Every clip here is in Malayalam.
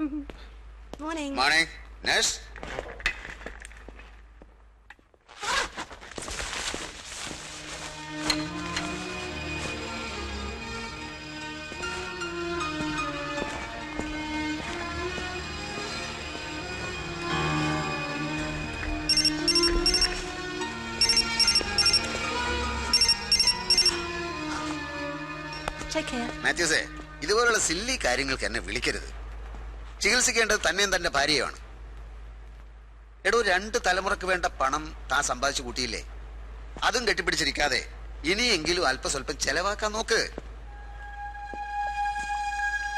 Morning. Morning. Nurse? Take care. മാത്യൂസേ, ഇതുപോലുള്ള സില്ലി കാര്യങ്ങൾക്ക് എന്നെ വിളിക്കരുത്. ചികിത്സിക്കേണ്ടത് തന്നെയും തന്റെ ഭാര്യയാണ്. എടോ, 2 തലമുറക്ക് വേണ്ട പണം താൻ സമ്പാദിച്ചു കൂട്ടിയില്ലേ? അതും കെട്ടിപ്പിടിച്ചിരിക്കാതെ ഇനിയെങ്കിലും അല്പസ്വല്പം ചെലവാക്കാൻ നോക്ക്.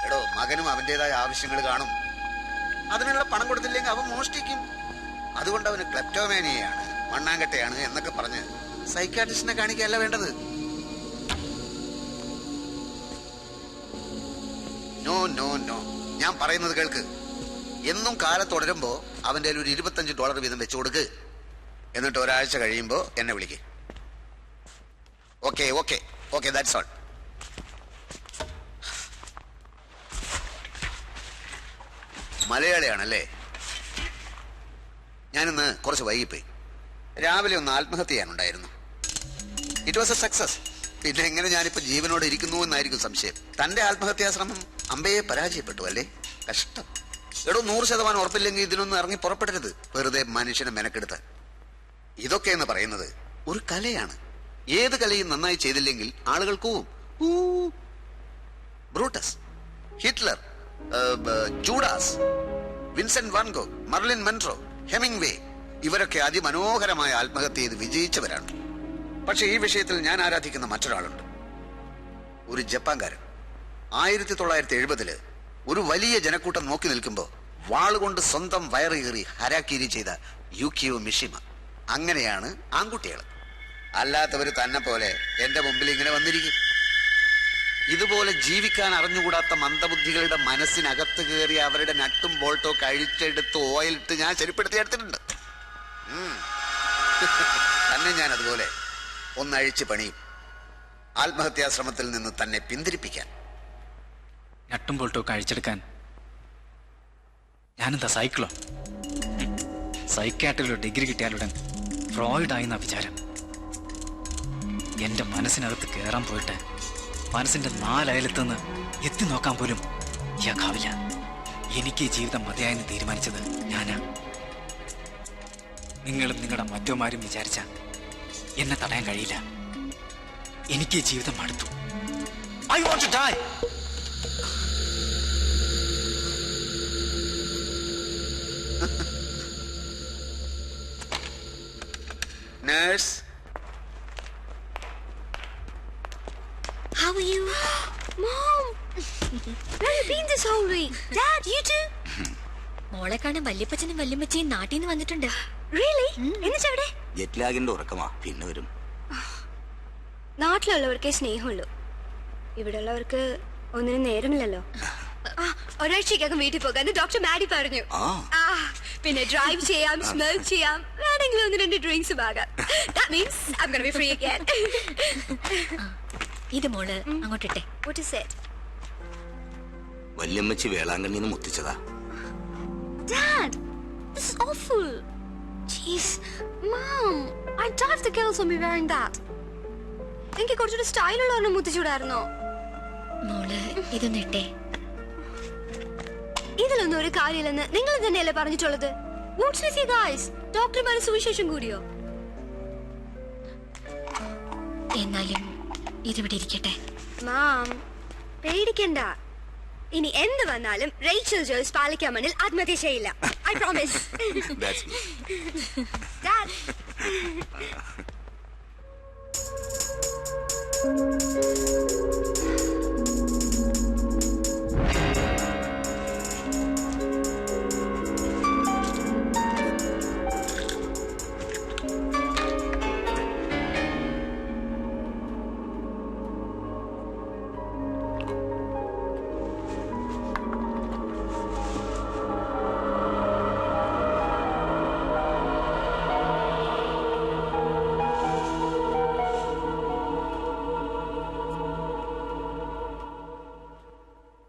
എടോ, മകനും അവന്റേതായ ആവശ്യങ്ങൾ കാണും. അതിനുള്ള പണം കൊടുത്തില്ലെങ്കിൽ അവൻ മോഷ്ടിക്കും. അതുകൊണ്ട് അവന് ക്ലെപ്റ്റോമാനിയാണ്, മണ്ണാങ്കട്ടയാണ് എന്നൊക്കെ പറഞ്ഞ് സൈക്കാട്രിസ്റ്റിനെ കാണിക്കുകയല്ല വേണ്ടത്. നോ നോ നോ, ഞാൻ പറയുന്നത് കേൾക്ക്. എന്നും കാലത്ത് തുടരുമ്പോ അവന്റെ ഒരു $25 വീതം വെച്ചു കൊടുക്ക്. എന്നിട്ട് ഒരാഴ്ച കഴിയുമ്പോ എന്നെ വിളിക്ക്. Okay okay okay, that's all. മലയാളിയാണല്ലേ? ഞാനിന്ന് കുറച്ച് വൈകിപ്പോയി. രാവിലെ ഒന്ന് ആത്മഹത്യ ചെയ്യാനുണ്ടായിരുന്നു. It was a success. പിന്നെ എങ്ങനെ ഞാനിപ്പോ ജീവനോട് ഇരിക്കുന്നു എന്നായിരിക്കും സംശയം. തന്റെ ആത്മഹത്യാശ്രമം അമ്പയെ പരാജയപ്പെട്ടു അല്ലേ? കഷ്ടം. എടോ, 100% ഉറപ്പില്ലെങ്കിൽ ഇതിനൊന്നും ഇറങ്ങി പുറപ്പെടരുത്, വെറുതെ മനുഷ്യനെ മെനക്കെടുത്ത്. ഇതൊക്കെ എന്ന് പറയുന്നത് ഒരു കലയാണ്. ഏത് കലയും നന്നായി ചെയ്തില്ലെങ്കിൽ ആളുകൾ കൂവും. Brutus, Hitler, Judas, Vincent van Gogh, Marilyn Monroe, Hemingway, ഇവരൊക്കെ അതിമനോഹരമായ ആത്മഹത്യ ചെയ്ത് വിജയിച്ചവരാണ്. പക്ഷെ ഈ വിഷയത്തിൽ ഞാൻ ആരാധിക്കുന്ന മറ്റൊരാളുണ്ട്. ഒരു ജപ്പാൻകാരൻ. 1970 ഒരു വലിയ ജനക്കൂട്ടം നോക്കി നിൽക്കുമ്പോൾ വാളുകൊണ്ട് സ്വന്തം വയറ് കീറി ഹരാക്കിരി ചെയ്ത യുക്കിയോ മിഷിമ. അങ്ങനെയാണ് ആൺകുട്ടികൾ. അല്ലാത്തവര് തന്നെ പോലെ എന്റെ മുമ്പിൽ ഇങ്ങനെ വന്നിരിക്കും. ഇതുപോലെ ജീവിക്കാൻ അറിഞ്ഞുകൂടാത്ത മന്ദബുദ്ധികളുടെ മനസ്സിനകത്ത് കയറി അവരുടെ നട്ടും ബോൾട്ടോ കഴിച്ചെടുത്ത് ഓയിലിട്ട് ഞാൻ ശരിപ്പെടുത്തി എടുത്തിട്ടുണ്ട്. തന്നെ ഞാൻ അതുപോലെ ഒന്നഴിച്ച് പണിയും, ആത്മഹത്യാശ്രമത്തിൽ നിന്ന് തന്നെ പിന്തിരിപ്പിക്കാൻ. നട്ടും ബോൾട്ടോ കഴിച്ചെടുക്കാൻ ഞാനെന്താ സൈക്കിളോ? സൈക്കാട്രിയിലോ ഡിഗ്രി കിട്ടിയാലുടൻ ഫ്രോയിഡായെന്ന വിചാരം. എന്റെ മനസ്സിനകത്ത് കയറാൻ പോയിട്ട് മനസ്സിന്റെ 4 അയലത്തുനിന്ന് എത്തി നോക്കാൻ പോലും ഇയാൾക്കാവില്ല. എനിക്ക് ഈ ജീവിതം മതിയായെന്ന് തീരുമാനിച്ചത് ഞാനാ. നിങ്ങളും നിങ്ങളുടെ മറ്റോമാരും വിചാരിച്ച എന്നെ തടയാൻ കഴിയില്ല. എനിക്ക് ഈ ജീവിതം മടുത്തു. I want to die. Nurse. How are you? Mom! Where have you been this whole week? Dad, you too? മോളെ കാണാൻ വല്യപ്പച്ചനും വല്യമ്മച്ചയും നാട്ടിൽ നിന്ന് വന്നിട്ടുണ്ട്. Really? എന്നിട്ടെവിടെ? ജെറ്റ് ലാഗിന്റെ ഉറക്കമാ, പിന്നെ വരും. നാട്ടിലുള്ളവർക്കേ സ്നേഹമുള്ളൂ, ഇവിടെ ഉള്ളവർക്ക് ഒന്നിനും നേരമില്ലല്ലോ. ഒരാഴ്ചക്കകം വീട്ടിൽ പോകാന്ന് ഡോക്ടർ മാഡി പറഞ്ഞു. പിന്നെ ഡ്രൈവ് ചെയ്യാം, സ്മോക്ക് ചെയ്യാം, വേണമെങ്കിലും 1-2 ഡ്രിങ്ക്സ് ആകാം. That means I'm gonna be free again. ഇത് മോള് അങ്ങോട്ടിട്ടെ. What is it? വല്യമ്മച്ചി വേളാങ്കണ്ണിന്ന് മുത്തിച്ചതാ. Dad, this is awful. Jeez, Mom, I doubt the girls will be wearing that. എനിക്ക് കുറച്ചുകൂടി സ്റ്റൈലുള്ള ഒരെണ്ണം മുത്തിച്ചൂടായിരുന്നോ? മോള് ഇതൊന്നിട്ടെ. ഇതിലൊന്നും ഒരു കാര്യമില്ലെന്ന് നിങ്ങൾ തന്നെയല്ലേ പറഞ്ഞിട്ടുള്ളത്? What's with you guys? ഡോക്ടർമാര് സുവിശേഷം കൂടിയോ? എന്നാലും ഇതിവിടെ ഇരിക്കട്ടെ. മാം, പേടിക്കണ്ട. ഇനി എന്ത് വന്നാലും റേച്ചൽ ജോയ്സ് പാലിക്കാൻ മണ്ണിൽ ആത്മഹത്യ ചെയ്യില്ല. I promise. That's me. Dad.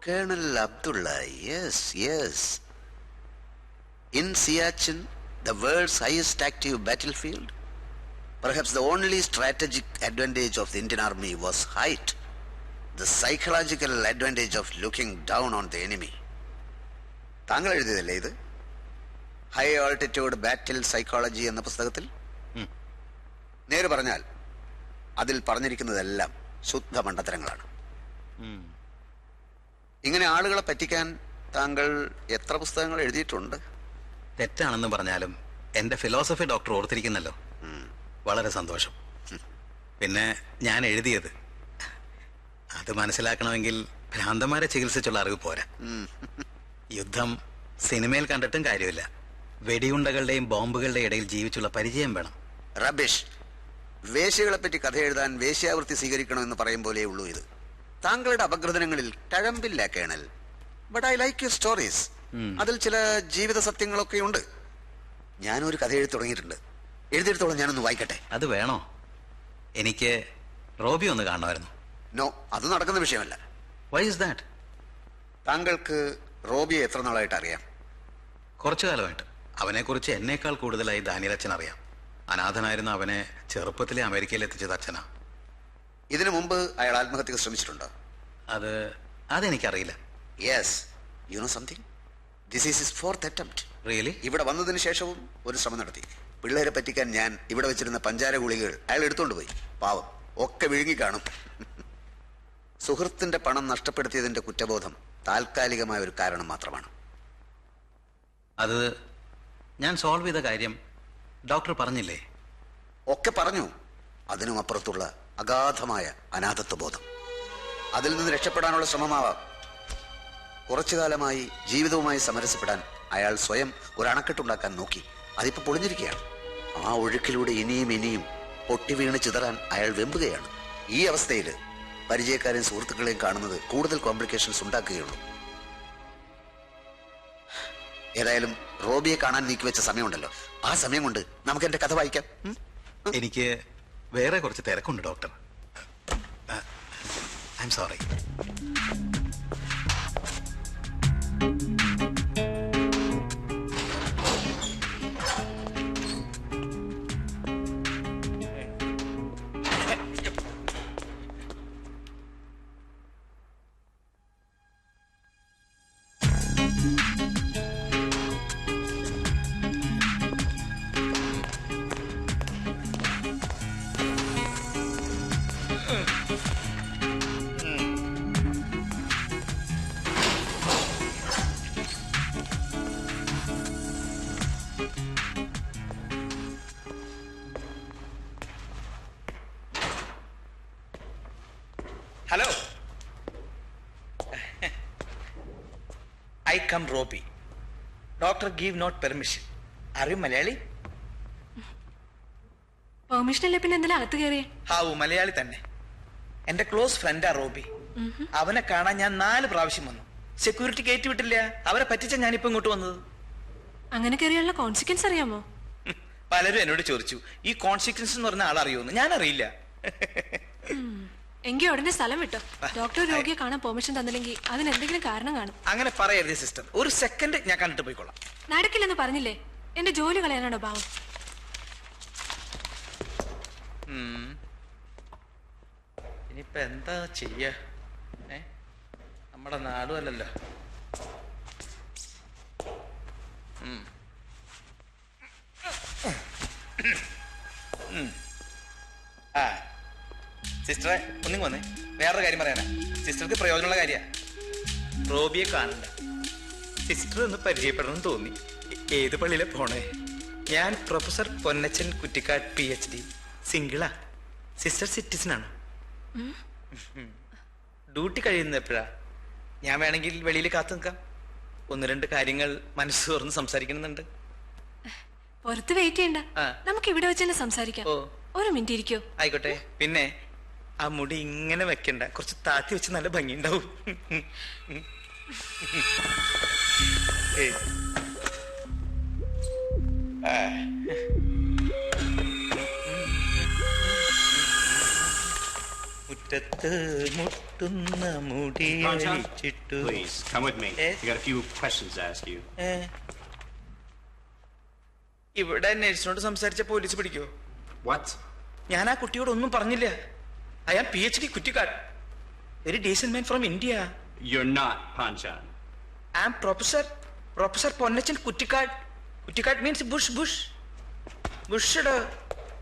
Colonel Abdullah, yes. In Siachen, the world's highest active battlefield, perhaps the only strategic advantage of the Indian Army was height, the psychological advantage of looking down on the enemy. താങ്കൾ എഴുതിയതല്ലേ ഇത്? ഹൈ ആൾട്ടിറ്റ്യൂഡ് ബാറ്റിൽ സൈക്കോളജി എന്ന പുസ്തകത്തിൽ? നേര് പറഞ്ഞാൽ അതിൽ പറഞ്ഞിരിക്കുന്നതെല്ലാം ശുദ്ധ മണ്ടത്തരങ്ങളാണ്. ഇങ്ങനെ ആളുകളെ പറ്റിക്കാൻ താങ്കൾ എത്ര പുസ്തകങ്ങൾ എഴുതിയിട്ടുണ്ട്? തെറ്റാണെന്ന് പറഞ്ഞാലും എന്റെ ഫിലോസഫി ഡോക്ടർ ഓർത്തിരിക്കുന്നല്ലോ, വളരെ സന്തോഷം. പിന്നെ ഞാൻ എഴുതിയത് അത് മനസ്സിലാക്കണമെങ്കിൽ ഭ്രാന്തന്മാരെ ചികിത്സിച്ചുള്ള അറിവ് പോരാ. യുദ്ധം സിനിമയിൽ കണ്ടിട്ടും കാര്യമില്ല, വെടിയുണ്ടകളുടെയും ബോംബുകളുടെയും ഇടയിൽ ജീവിച്ചുള്ള പരിചയം വേണം. റബിഷ്. വേശ്യകളെ പറ്റി കഥ എഴുതാൻ വേശ്യാവൃത്തി സ്വീകരിക്കണമെന്ന് പറയും പോലെ ഉള്ളൂ ഇത്. താങ്കളുടെ അപഗ്രഥനങ്ങളിൽ കഴമ്പില്ല colonel. But I like your stories. അതിൽ ചില ജീവിത സത്യങ്ങളൊക്കെ ഉണ്ട്. ഞാനൊരു കഥ എഴുതി തുടങ്ങിയിട്ടുണ്ട്. എഴുതിയെടുത്തോളം ഞാനൊന്ന് വായിക്കട്ടെ? അത് വേണോ? എനിക്ക് റോബി ഒന്ന് കാണണമായിരുന്നു. നോ, അത് നടക്കുന്ന വിഷയമല്ല. Why is that? താങ്കൾക്ക് റോബിയെ എത്ര നാളായിട്ട് അറിയാം? കുറച്ചു കാലമായിട്ട്. അവനെക്കുറിച്ച് എന്നേക്കാൾ കൂടുതലായി ദാനിയൽ അച്ഛൻ അറിയാം. അനാഥനായിരുന്ന അവനെ ചെറുപ്പത്തിലെ അമേരിക്കയിൽ എത്തിച്ചത് അച്ഛനാ. ഇതിനു മുമ്പ് അയാൾ ആത്മഹത്യക്ക് ശ്രമിച്ചിട്ടുണ്ടോ? അതെനിക്കറിയില്ല. Yes, you know something, this is his fourth attempt. Really? ഇവിടെ വന്നതിന് ശേഷവും ഒരു ശ്രമം നടത്തി. പിള്ളേരെ പറ്റിക്കാൻ ഞാൻ ഇവിടെ വെച്ചിരുന്ന പഞ്ചാര ഗുളികകൾ അയാൾ എടുത്തോണ്ട് പോയി. പാവം, ഒക്കെ വിഴുങ്ങി കാണും. സുഹൃത്തിന്റെ പണം നഷ്ടപ്പെടുത്തിയതിന്റെ കുറ്റബോധം താൽക്കാലികമായ ഒരു കാരണം മാത്രമാണ്. അത് ഞാൻ സോൾവ് ചെയ്ത കാര്യം ഡോക്ടർ പറഞ്ഞില്ലേ? ഒക്കെ പറഞ്ഞു. അതിനും അപ്പുറത്തുള്ള അഗാധമായ അനാഥത്വ ബോധം. അതിൽ നിന്ന് രക്ഷപ്പെടാനുള്ള ശ്രമമാവാം. കുറച്ചു കാലമായി ജീവിതവുമായി സമരസപ്പെടാൻ അയാൾ സ്വയം ഒരു അണക്കെട്ടുണ്ടാക്കാൻ നോക്കി. അതിപ്പോ പൊളിഞ്ഞിരിക്കുകയാണ്. ആ ഒഴുക്കിലൂടെ ഇനിയും പൊട്ടി വീണ് ചിതറാൻ അയാൾ വെമ്പുകയാണ്. ഈ അവസ്ഥയിൽ പരിചയക്കാരെയും സുഹൃത്തുക്കളെയും കാണുന്നത് കൂടുതൽ കോംപ്ലിക്കേഷൻസ് ഉണ്ടാക്കുകയുള്ളൂ. ഏതായാലും റോബിയെ കാണാൻ നീക്കിവെച്ച സമയമുണ്ടല്ലോ, ആ സമയം കൊണ്ട് നമുക്ക് എന്റെ കഥ വായിക്കാം. എനിക്ക് വേറെ കുറച്ച് തിരക്കുണ്ട് doctor. I am sorry. Hello. I come Robi. Doctor give not permission. Are you Malayali? Permission ഇല്ല പിന്നെ എന്തെങ്കിലും അകത്ത് കയറിയേ? ഹാവു മലയാളി തന്നെ. എന്റെ ക്ലോസ് ഫ്രണ്ടാ റോബി. അവനെ കാണാൻ ഞാൻ 4 പ്രാവശ്യം വന്നു. സെക്യൂരിറ്റി കയറ്റി വിട്ടില്ല. അവരെ പറ്റിച്ച ഞാനിപ്പോ ഇങ്ങോട്ട് വന്നത്. അങ്ങനെ കയറിയുള്ള കോൺസിക്വൻസ് അറിയാമോ? പലരും എന്നോട് ചോദിച്ചു ഈ കോൺസിക്വൻസ് എന്ന് പറഞ്ഞ ആളറിയോന്ന്. ഞാൻ അറിയില്ല. എങ്കിൽ ഉടനെ സ്ഥലം വിട്ടോ. ഡോക്ടർ രോഗിയെ കാണാൻ പെർമിഷൻ തന്നില്ലെങ്കിൽ അതിന് എന്തെങ്കിലും കാരണം കാണും. അങ്ങനെ പറയരുത് സിസ്റ്റർ. ഒരു സെക്കൻഡ് ഞാൻ കണ്ടിട്ട് പോയിക്കോളാം. നടക്കില്ലെന്ന് പറഞ്ഞില്ലേ? എന്റെ ജോലി കളയാനാണോ ഭാവം? ഇനിയിപ്പോ എന്താ ചെയ്യ? നമ്മുടെ നാടും അല്ലല്ലോ. ആ സിസ്റ്ററെ ഒന്നും വന്നേ. വേറൊരു കാര്യം പറയാനാ. സിസ്റ്റർക്ക് പ്രയോജനമുള്ള കാര്യ. റോബിയെ കാണണ്ട. സിസ്റ്റർ ഒന്ന് പരിചയപ്പെടണം തോന്നി. ഏത് പള്ളിയിലെ പോണേ? ഞാൻ പ്രൊഫസർ പൊന്നച്ചൻ കുറ്റിക്കാട് PhD. സിംഗിളാ. സിസ്റ്റർ സിറ്റിസനാണ്. ഡ്യൂട്ടി കഴിയുന്നത് എപ്പോഴാ? ഞാൻ വേണമെങ്കിൽ വെളിയിൽ കാത്തു നിൽക്കാം. 1-2 കാര്യങ്ങൾ മനസ്സ് തുറന്ന് സംസാരിക്കണമെന്നുണ്ട്. പുറത്ത് വെയിറ്റ് ചെയ്യണ്ട, നമുക്ക് ഇവിടെ വെച്ച് തന്നെ സംസാരിക്കാം. ഒരു മിനിറ്റ് ഇരിക്കോ? ആയിക്കോട്ടെ. പിന്നെ ആ മുടി ഇങ്ങനെ വെക്കണ്ട, കുറച്ച് താത്തി വെച്ച് നല്ല ഭംഗിയുണ്ടാവും. മുറ്റത്ത് മുട്ടുന്ന മുടിയഴിച്ചിട്ടു. Please, come with me. Yes? I got a few questions to ask you. ഇവിടെ നഴ്സിനോട് സംസാരിച്ച പോലീസ് പിടിക്കോ? What? ഞാൻ ആ കുട്ടിയോട് ഒന്നും പറഞ്ഞില്ല. I am PhD Kuttikkad, very decent man from India. You're not Panchan. I am professor Ponnachan Kuttikkad. Kuttikkad means bush. Bush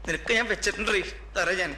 നിനക്ക് ഞാൻ വെച്ചിട്ടുണ്ട് തറ ഞാൻ.